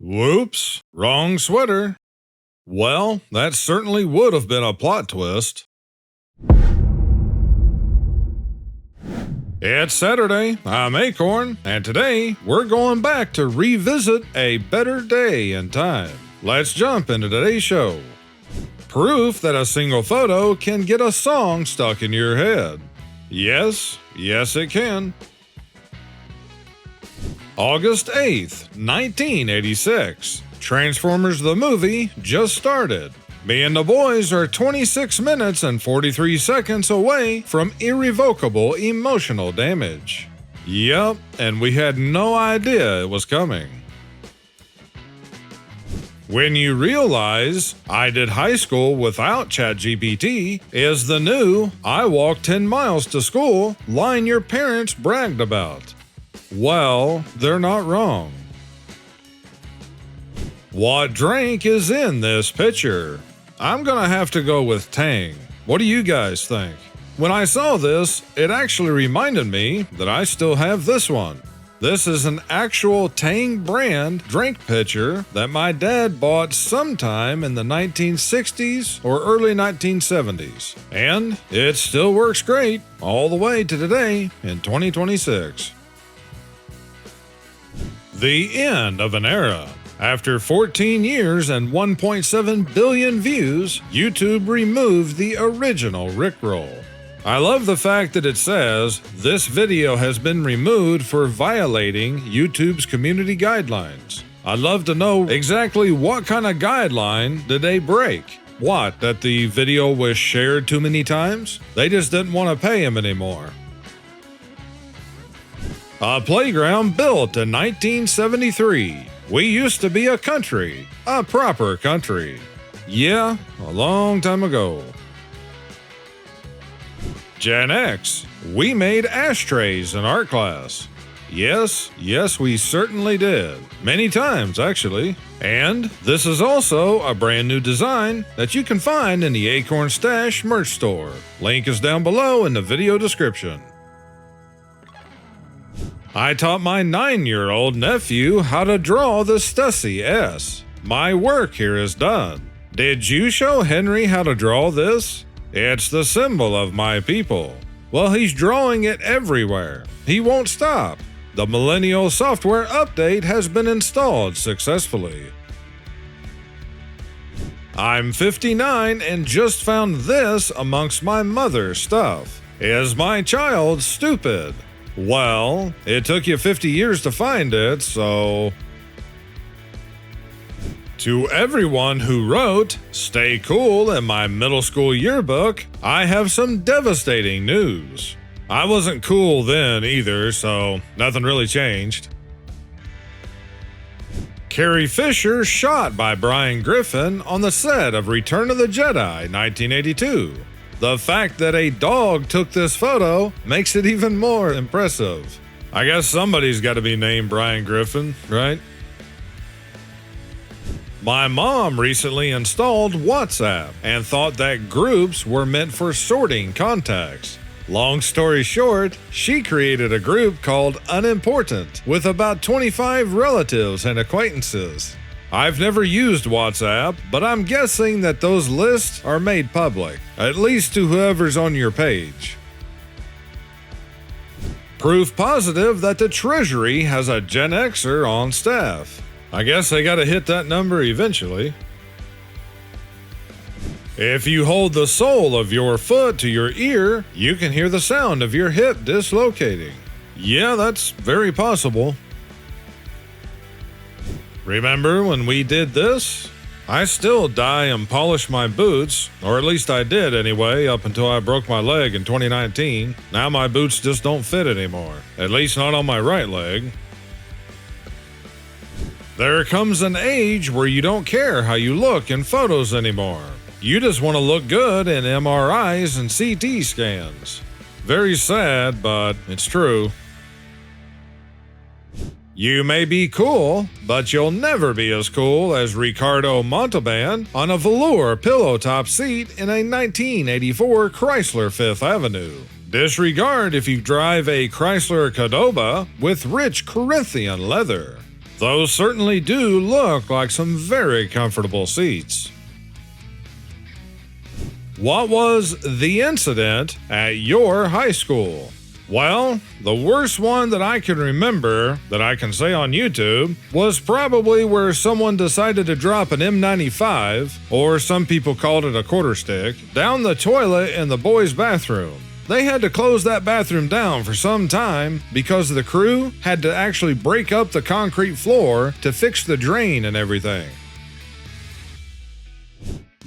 Whoops, wrong sweater. Well, that certainly would have been a plot twist. It's Saturday, I'm Akorn, and today we're going back to revisit a better day in time. Let's jump into today's show. Proof that a single photo can get a song stuck in your head. Yes, it can. August 8th, 1986. Transformers the movie just started. Me and the boys are 26 minutes and 43 seconds away from irrevocable emotional damage. Yup, and we had no idea it was coming. When you realize I did high school without ChatGPT is the new I walked 10 miles to school line your parents bragged about. Well, they're not wrong. What drink is in this picture? I'm gonna have to go with Tang. What do you guys think? When I saw this, it actually reminded me that I still have this one. This is an actual Tang brand drink pitcher that my dad bought sometime in the 1960s or early 1970s. And it still works great all the way to today in 2026. The end of an era. After 14 years and 1.7 billion views, YouTube removed the original Rickroll. I love the fact that it says, this video has been removed for violating YouTube's community guidelines. I'd love to know exactly what kind of guideline did they break. What, that the video was shared too many times? They just didn't want to pay him anymore. A playground built in 1973. We used to be a country, a proper country. Yeah, a long time ago. Gen X. We made ashtrays in art class. Yes, we certainly did. Many times, actually. And this is also a brand new design that you can find in the AkornZstash merch store. Link is down below in the video description. I taught my 9-year-old nephew how to draw the Stussy S. My work here is done. Did you show Henry how to draw this? It's the symbol of my people. Well, he's drawing it everywhere. He won't stop. The Millennial software update has been installed successfully. I'm 59 and just found this amongst my mother's stuff. Is my child stupid? Well, it took you 50 years to find it, so... To everyone who wrote, "Stay cool" in my middle school yearbook, I have some devastating news. I wasn't cool then either, so nothing really changed. Carrie Fisher shot by Brian Griffin on the set of Return of the Jedi 1982. The fact that a dog took this photo makes it even more impressive. I guess somebody's got to be named Brian Griffin, right? My mom recently installed WhatsApp and thought that groups were meant for sorting contacts. Long story short, she created a group called Unimportant with about 25 relatives and acquaintances. I've never used WhatsApp, but I'm guessing that those lists are made public, at least to whoever's on your page. Proof positive that the Treasury has a Gen Xer on staff. I guess they gotta hit that number eventually. If you hold the sole of your foot to your ear, you can hear the sound of your hip dislocating. Yeah, that's very possible. Remember when we did this? I still dye and polish my boots, or at least I did anyway, up until I broke my leg in 2019. Now my boots just don't fit anymore, at least not on my right leg. There comes an age where you don't care how you look in photos anymore. You just want to look good in MRIs and CT scans. Very sad, but it's true. You may be cool, but you'll never be as cool as Ricardo Montalban on a velour pillow top seat in a 1984 Chrysler Fifth Avenue. Disregard if you drive a Chrysler Cadoba with rich Corinthian leather. Those certainly do look like some very comfortable seats. What was the incident at your high school? Well, the worst one that I can remember that I can say on YouTube was probably where someone decided to drop an M95, or some people called it a quarter stick, down the toilet in the boys' bathroom. They had to close that bathroom down for some time because the crew had to actually break up the concrete floor to fix the drain and everything.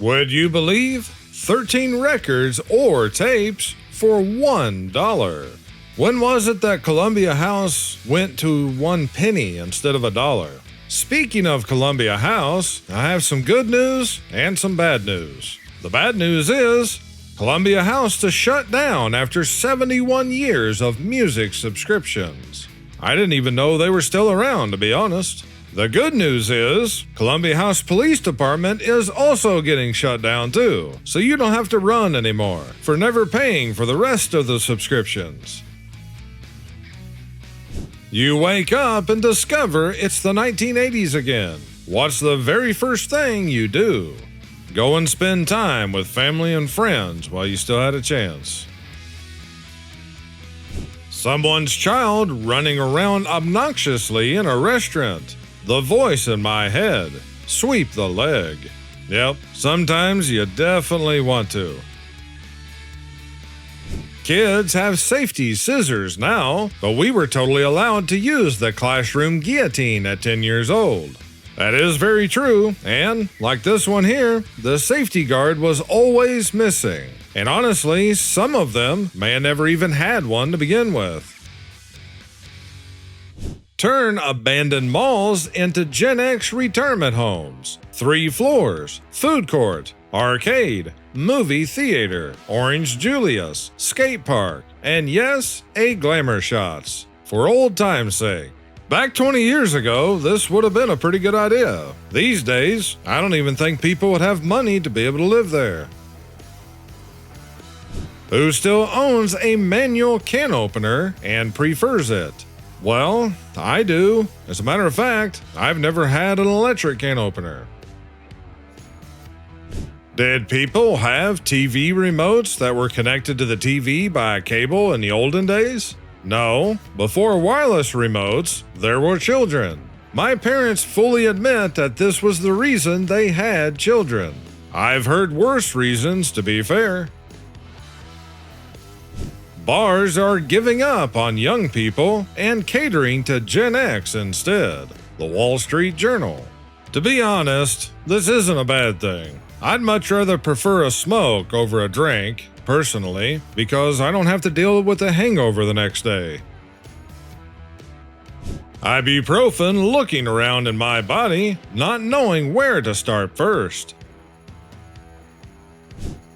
Would you believe 13 records or tapes for $1? When was it that Columbia House went to 1 penny instead of $1? Speaking of Columbia House, I have some good news and some bad news. The bad news is Columbia House to shut down after 71 years of music subscriptions. I didn't even know they were still around, to be honest. The good news is Columbia House Police Department is also getting shut down too, so you don't have to run anymore for never paying for the rest of the subscriptions. You wake up and discover it's the 1980s again. What's the very first thing you do? Go and spend time with family and friends while you still had a chance. Someone's child running around obnoxiously in a restaurant. The voice in my head. Sweep the leg. Yep, sometimes you definitely want to. Kids have safety scissors now, but we were totally allowed to use the classroom guillotine at 10 years old. That is very true, and like this one here, the safety guard was always missing. And honestly, some of them may have never even had one to begin with. Turn abandoned malls into Gen X retirement homes. 3 floors, food court, arcade, movie theater, Orange Julius, skate park, and yes, a glamour shots. For old time's sake. Back 20 years ago, this would have been a pretty good idea. These days, I don't even think people would have money to be able to live there. Who still owns a manual can opener and prefers it? Well, I do. As a matter of fact, I've never had an electric can opener. Did people have TV remotes that were connected to the TV by cable in the olden days? No. Before wireless remotes, there were children. My parents fully admit that this was the reason they had children. I've heard worse reasons, to be fair. Bars are giving up on young people and catering to Gen X instead. The Wall Street Journal. To be honest, this isn't a bad thing. I'd much rather prefer a smoke over a drink, personally, because I don't have to deal with a hangover the next day. Ibuprofen looking around in my body, not knowing where to start first.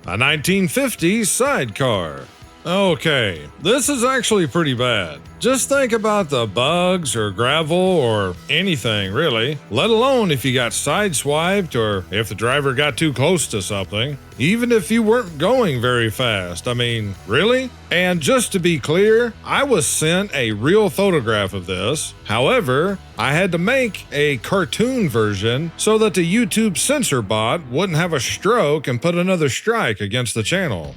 A 1950s sidecar. Okay, this is actually pretty bad. Just think about the bugs or gravel or anything really, let alone if you got sideswiped or if the driver got too close to something. Even if you weren't going very fast, I mean, really? And just to be clear, I was sent a real photograph of this. However, I had to make a cartoon version so that the YouTube censor bot wouldn't have a stroke and put another strike against the channel.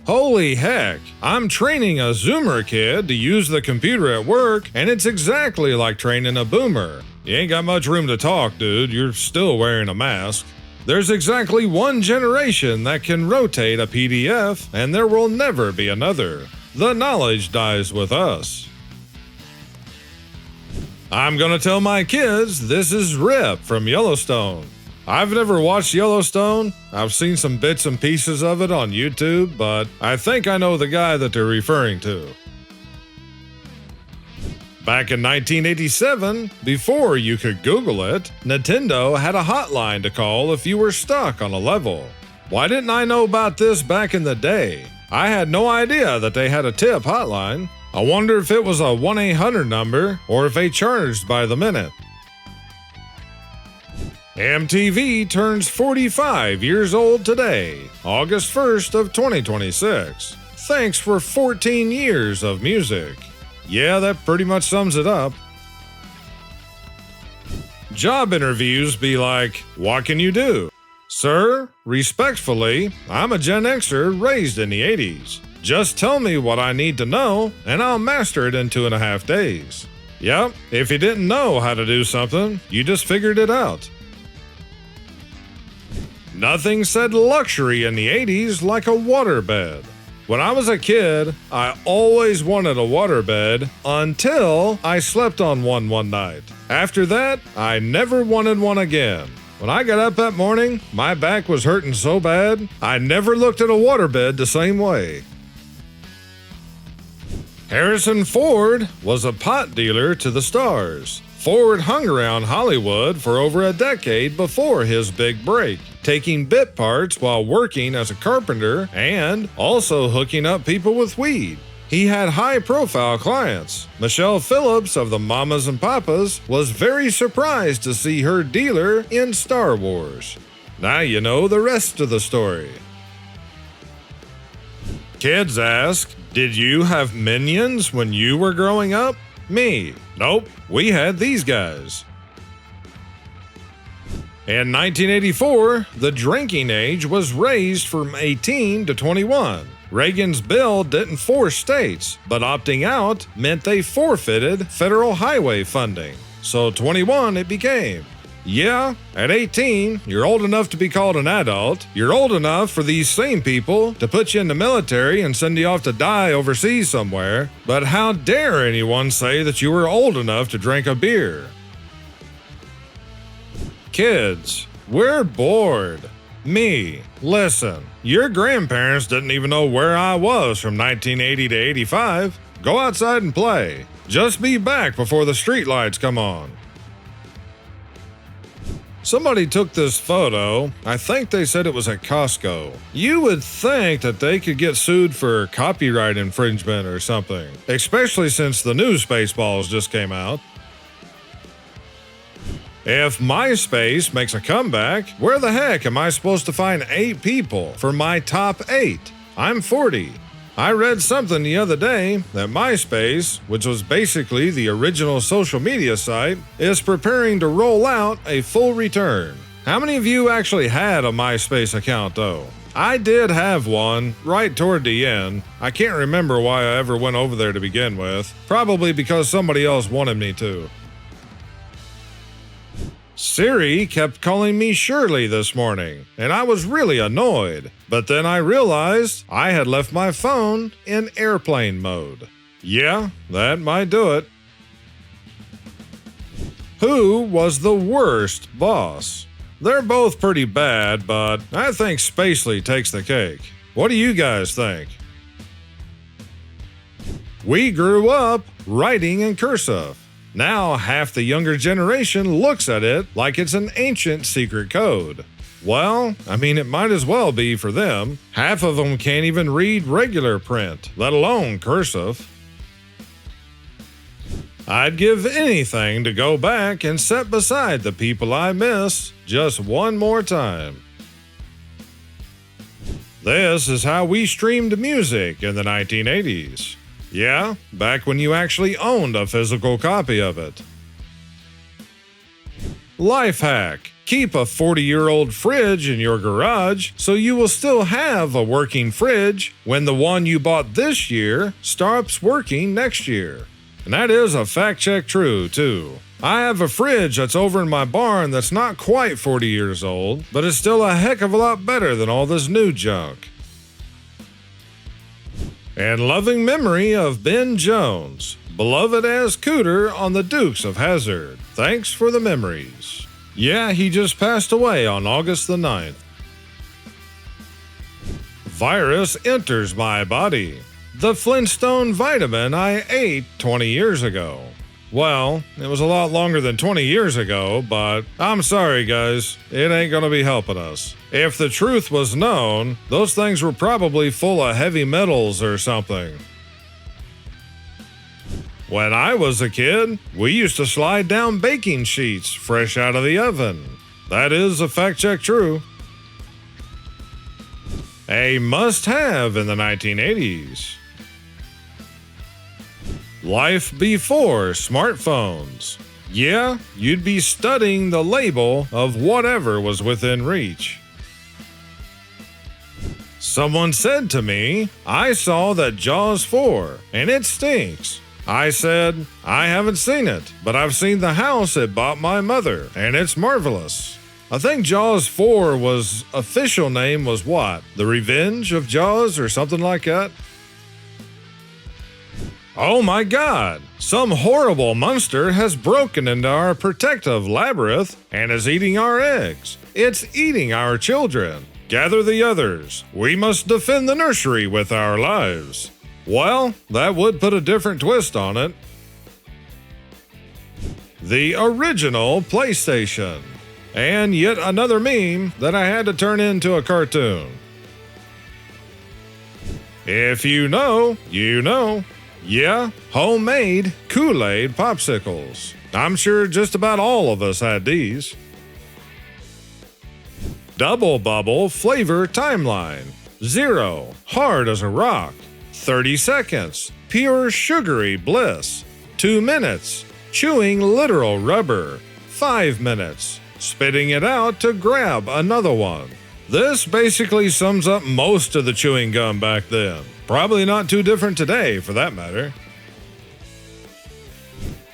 Holy heck, I'm training a Zoomer kid to use the computer at work, and it's exactly like training a boomer. You ain't got much room to talk, dude, you're still wearing a mask. There's exactly one generation that can rotate a PDF, and there will never be another. The knowledge dies with us. I'm gonna tell my kids this is Rip from Yellowstone. I've never watched Yellowstone. I've seen some bits and pieces of it on YouTube, but I think I know the guy that they're referring to. Back in 1987, before you could Google it, Nintendo had a hotline to call if you were stuck on a level. Why didn't I know about this back in the day? I had no idea that they had a tip hotline. I wonder if it was a 1-800 number or if they charged by the minute. MTV turns 45 years old today, August 1st of 2026. Thanks for 14 years of music. Yeah, that pretty much sums it up. Job interviews be like, what can you do? Sir, respectfully, I'm a Gen Xer raised in the 80s. Just tell me what I need to know, and I'll master it in 2.5 days. Yep, if you didn't know how to do something, you just figured it out. Nothing said luxury in the 80s like a waterbed. When I was a kid, I always wanted a waterbed until I slept on one night. After that, I never wanted one again. When I got up that morning, my back was hurting so bad, I never looked at a waterbed the same way. Harrison Ford was a pot dealer to the stars. Ford hung around Hollywood for over a decade before his big break, taking bit parts while working as a carpenter and also hooking up people with weed. He had high-profile clients. Michelle Phillips of the Mamas and Papas was very surprised to see her dealer in Star Wars. Now you know the rest of the story. Kids ask, did you have minions when you were growing up? Me. Nope, we had these guys. In 1984, the drinking age was raised from 18 to 21. Reagan's bill didn't force states, but opting out meant they forfeited federal highway funding. So 21 it became. Yeah, at 18, you're old enough to be called an adult. You're old enough for these same people to put you in the military and send you off to die overseas somewhere. But how dare anyone say that you were old enough to drink a beer? Kids, we're bored. Me, listen, your grandparents didn't even know where I was from 1980 to 85. Go outside and play. Just be back before the streetlights come on. Somebody took this photo. I think they said it was at Costco. You would think that they could get sued for copyright infringement or something, especially since the new Spaceballs just came out. If MySpace makes a comeback, where the heck am I supposed to find 8 people for my top 8? I'm 40. I read something the other day that MySpace, which was basically the original social media site, is preparing to roll out a full return. How many of you actually had a MySpace account though? I did have one right toward the end. I can't remember why I ever went over there to begin with. Probably because somebody else wanted me to. Siri kept calling me Shirley this morning, and I was really annoyed. But then I realized I had left my phone in airplane mode. Yeah, that might do it. Who was the worst boss? They're both pretty bad, but I think Spacely takes the cake. What do you guys think? We grew up writing in cursive. Now half the younger generation looks at it like it's an ancient secret code. Well, I mean, it might as well be for them. Half of them can't even read regular print, let alone cursive. I'd give anything to go back and sit beside the people I miss just one more time. This is how we streamed music in the 1980s. Yeah, back when you actually owned a physical copy of it. Life hack. Keep a 40-year-old fridge in your garage so you will still have a working fridge when the one you bought this year stops working next year. And that is a fact check true, too. I have a fridge that's over in my barn that's not quite 40 years old, but it's still a heck of a lot better than all this new junk. And loving memory of Ben Jones, beloved as Cooter on the Dukes of Hazzard. Thanks for the memories. Yeah, he just passed away on August the 9th. Virus enters my body. The Flintstone vitamin I ate 20 years ago. Well, it was a lot longer than 20 years ago, but I'm sorry guys, it ain't gonna be helping us. If the truth was known, those things were probably full of heavy metals or something. When I was a kid, we used to slide down baking sheets fresh out of the oven. That is a fact check true. A must-have in the 1980s. Life before smartphones. Yeah, you'd be studying the label of whatever was within reach. Someone said to me, I saw that Jaws 4, and it stinks. I said, I haven't seen it, but I've seen the house it bought my mother, and it's marvelous. I think Jaws 4 official name was what? The Revenge of Jaws or something like that? Oh my God! Some horrible monster has broken into our protective labyrinth and is eating our eggs. It's eating our children. Gather the others. We must defend the nursery with our lives. Well, that would put a different twist on it. The original PlayStation. And yet another meme that I had to turn into a cartoon. If you know, you know. Yeah, homemade Kool-Aid popsicles. I'm sure just about all of us had these. Double Bubble Flavor Timeline. 0, hard as a rock. 30 seconds, pure sugary bliss. 2 minutes, chewing literal rubber. 5 minutes, spitting it out to grab another one. This basically sums up most of the chewing gum back then. Probably not too different today, for that matter.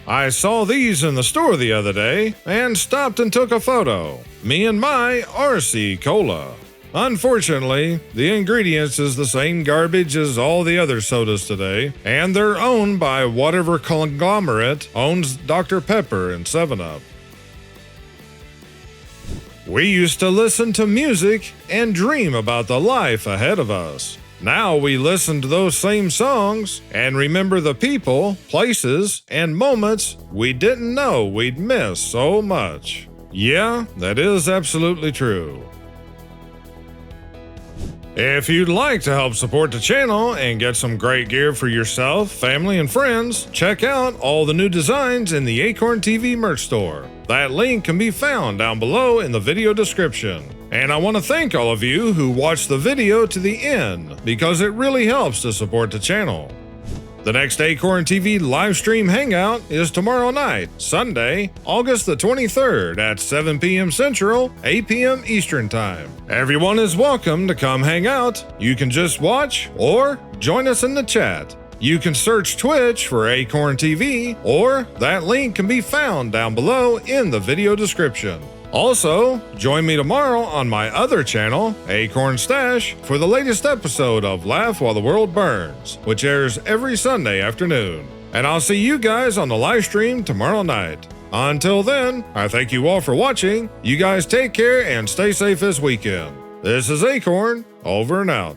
I saw these in the store the other day and stopped and took a photo. Me and my RC Cola. Unfortunately, the ingredients is the same garbage as all the other sodas today, and they're owned by whatever conglomerate owns Dr. Pepper and 7-Up. We used to listen to music and dream about the life ahead of us. Now we listen to those same songs and remember the people, places, and moments we didn't know we'd miss so much. Yeah, that is absolutely true. If you'd like to help support the channel and get some great gear for yourself, family, and friends, check out all the new designs in the AkornTV merch store. That link can be found down below in the video description. And I want to thank all of you who watched the video to the end, because it really helps to support the channel. The next AkornTV live stream hangout is tomorrow night, Sunday, August the 23rd at 7 p.m. Central, 8 p.m. Eastern Time. Everyone is welcome to come hang out. You can just watch or join us in the chat. You can search Twitch for AkornTV, or that link can be found down below in the video description. Also, join me tomorrow on my other channel, AkornZstash, for the latest episode of Laugh While the World Burns, which airs every Sunday afternoon. And I'll see you guys on the live stream tomorrow night. Until then, I thank you all for watching. You guys take care and stay safe this weekend. This is Akorn, over and out.